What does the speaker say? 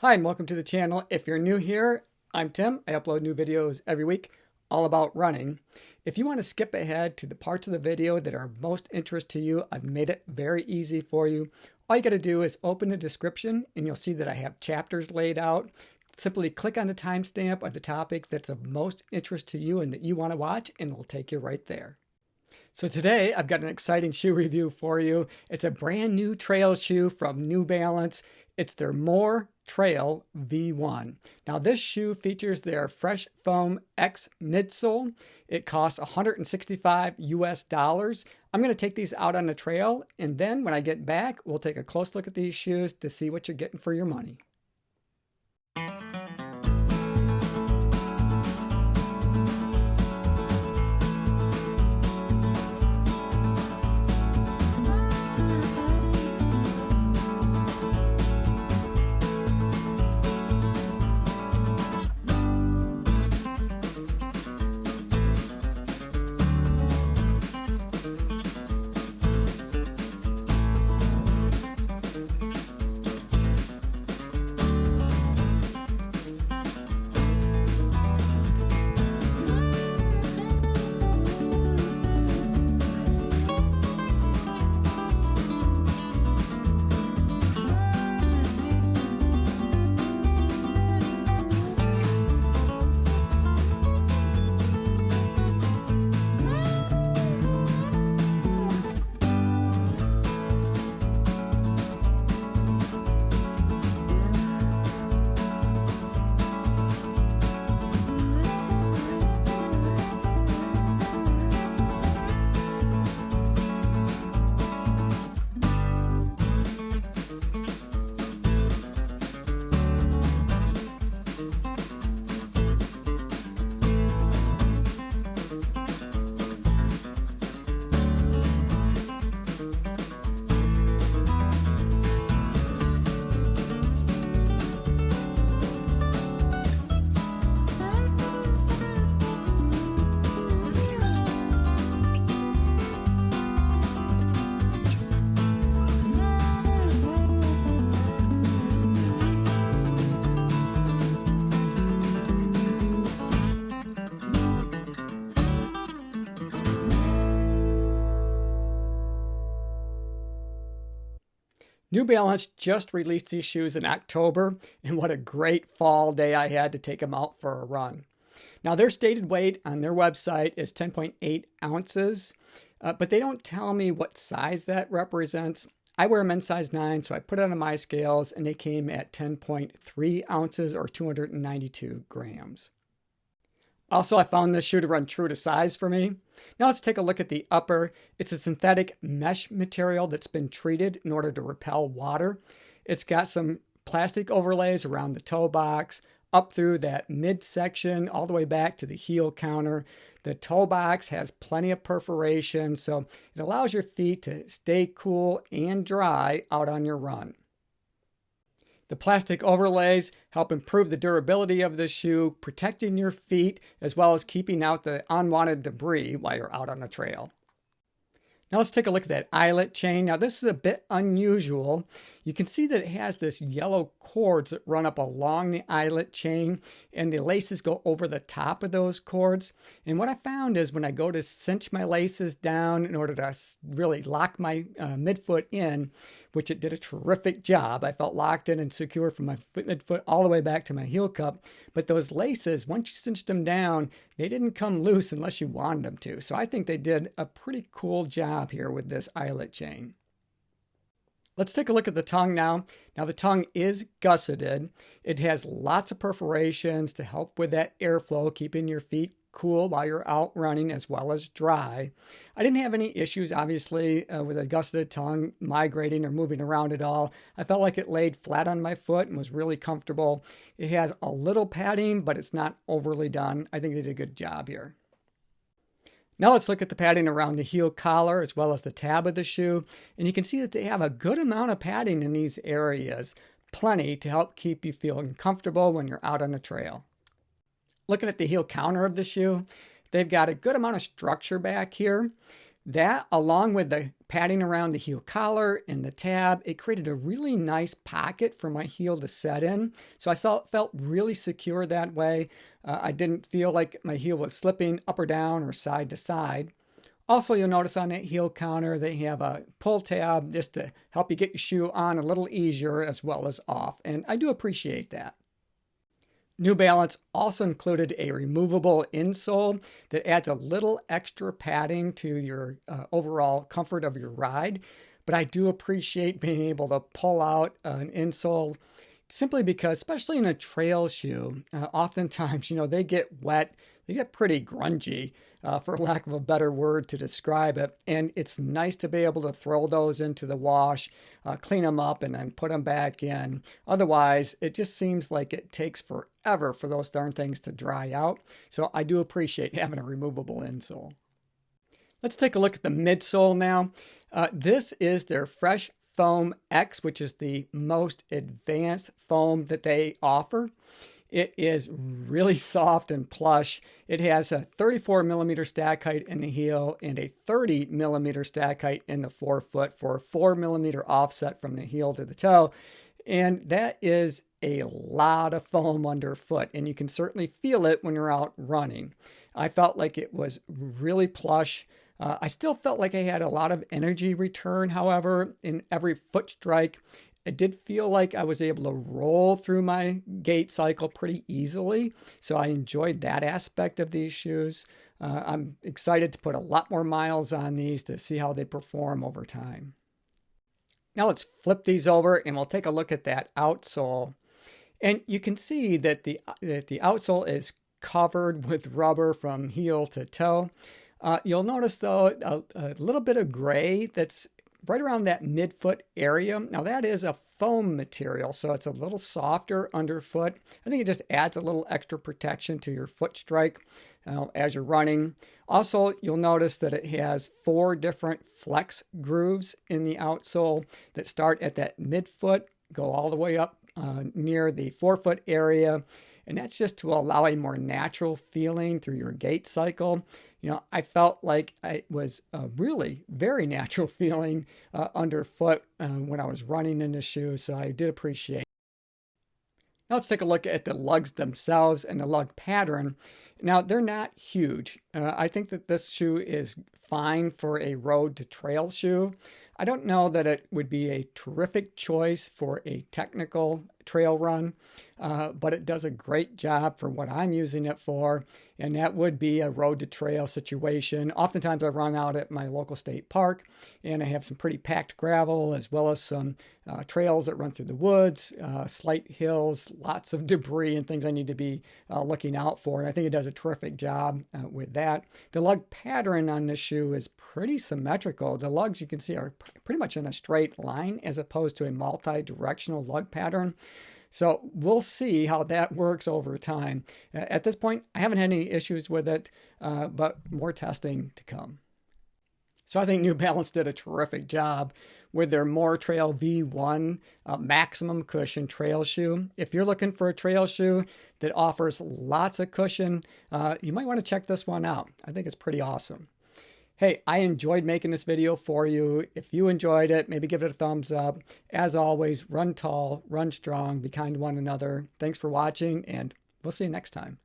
Hi and welcome to the channel. If you're new here, I'm Tim. I upload new videos every week all about running. If you want to skip ahead to the parts of the video that are of most interest to you, I've made it very easy for you. All you got to do is open the description and you'll see that I have chapters laid out. Simply click on the timestamp of the topic that's of most interest to you and that you want to watch, and it'll take you right there. So today I've got an exciting shoe review for you. It's a brand new trail shoe from New Balance. It's their More Trail V1. Now this shoe features their Fresh Foam X midsole. It costs $165 US. I'm going to take these out on the trail, and then when I get back, we'll take a close look at these shoes to see what you're getting for your money. New Balance just released these shoes in October, and what a great fall day I had to take them out for a run. Now, their stated weight on their website is 10.8 ounces, but they don't tell me what size that represents. I wear a men's size 9, so I put it on my scales, and they came at 10.3 ounces or 292 grams. Also, I found this shoe to run true to size for me. Now let's take a look at the upper. It's a synthetic mesh material that's been treated in order to repel water. It's got some plastic overlays around the toe box, up through that midsection, all the way back to the heel counter. The toe box has plenty of perforation, so it allows your feet to stay cool and dry out on your run. The plastic overlays help improve the durability of the shoe, protecting your feet as well as keeping out the unwanted debris while you're out on the trail. Now let's take a look at that eyelet chain. Now this is a bit unusual. You can see that it has this yellow cords that run up along the eyelet chain, and the laces go over the top of those cords. And what I found is when I go to cinch my laces down in order to really lock my midfoot in, which it did a terrific job. I felt locked in and secure from my midfoot all the way back to my heel cup. But those laces, once you cinched them down, they didn't come loose unless you wanted them to. So I think they did a pretty cool job here with this eyelet chain. Let's take a look at the tongue now. Now the tongue is gusseted. It has lots of perforations to help with that airflow, keeping your feet cool while you're out running as well as dry. I didn't have any issues, obviously, with a gusseted tongue migrating or moving around at all. I felt like it laid flat on my foot and was really comfortable. It has a little padding, but it's not overly done. I think they did a good job here. Now let's look at the padding around the heel collar as well as the tab of the shoe. And you can see that they have a good amount of padding in these areas. Plenty to help keep you feeling comfortable when you're out on the trail. Looking at the heel counter of the shoe, they've got a good amount of structure back here. That, along with the padding around the heel collar and the tab, it created a really nice pocket for my heel to set in. So I felt really secure that way. I didn't feel like my heel was slipping up or down or side to side. Also, you'll notice on that heel counter, they have a pull tab just to help you get your shoe on a little easier as well as off. And I do appreciate that. New Balance also included a removable insole that adds a little extra padding to your overall comfort of your ride. But I do appreciate being able to pull out an insole simply because, especially in a trail shoe, oftentimes, they get wet, they get pretty grungy, for lack of a better word to describe it. And it's nice to be able to throw those into the wash, clean them up, and then put them back in. Otherwise, it just seems like it takes forever for those darn things to dry out. So I do appreciate having a removable insole. Let's take a look at the midsole now. This is their Fresh Foam X, which is the most advanced foam that they offer. It is really soft and plush. It has a 34 millimeter stack height in the heel and a 30 millimeter stack height in the forefoot for a 4 millimeter offset from the heel to the toe. And that is a lot of foam underfoot, and you can certainly feel it when you're out running. I felt like it was really plush. I still felt like I had a lot of energy return, however, in every foot strike. It did feel like I was able to roll through my gait cycle pretty easily, so I enjoyed that aspect of these shoes. I'm excited to put a lot more miles on these to see how they perform over time. Now let's flip these over and we'll take a look at that outsole. And you can see that the outsole is covered with rubber from heel to toe. You'll notice, though, a little bit of gray that's right around that midfoot area. Now, that is a foam material, so it's a little softer underfoot. I think it just adds a little extra protection to your foot strike as you're running. Also, you'll notice that it has 4 different flex grooves in the outsole that start at that midfoot, go all the way up near the forefoot area. And that's just to allow a more natural feeling through your gait cycle. I felt like it was a really very natural feeling underfoot when I was running in the shoe, so I did appreciate it. Now let's take a look at the lugs themselves and the lug pattern. Now, they're not huge. I think that this shoe is fine for a road to trail shoe. I don't know that it would be a terrific choice for a technical trail run, but it does a great job for what I'm using it for, and that would be a road to trail situation. Oftentimes I run out at my local state park, and I have some pretty packed gravel as well as some trails that run through the woods, slight hills, lots of debris and things I need to be looking out for, and I think it does a terrific job with that. The lug pattern on this shoe is pretty symmetrical. The lugs, you can see, are pretty much in a straight line as opposed to a multi-directional lug pattern. So we'll see how that works over time. At this point, I haven't had any issues with it, but more testing to come. So I think New Balance did a terrific job with their More Trail V1 maximum cushion trail shoe. If you're looking for a trail shoe that offers lots of cushion, you might want to check this one out. I think it's pretty awesome. Hey, I enjoyed making this video for you. If you enjoyed it, maybe give it a thumbs up. As always, run tall, run strong, be kind to one another. Thanks for watching, and we'll see you next time.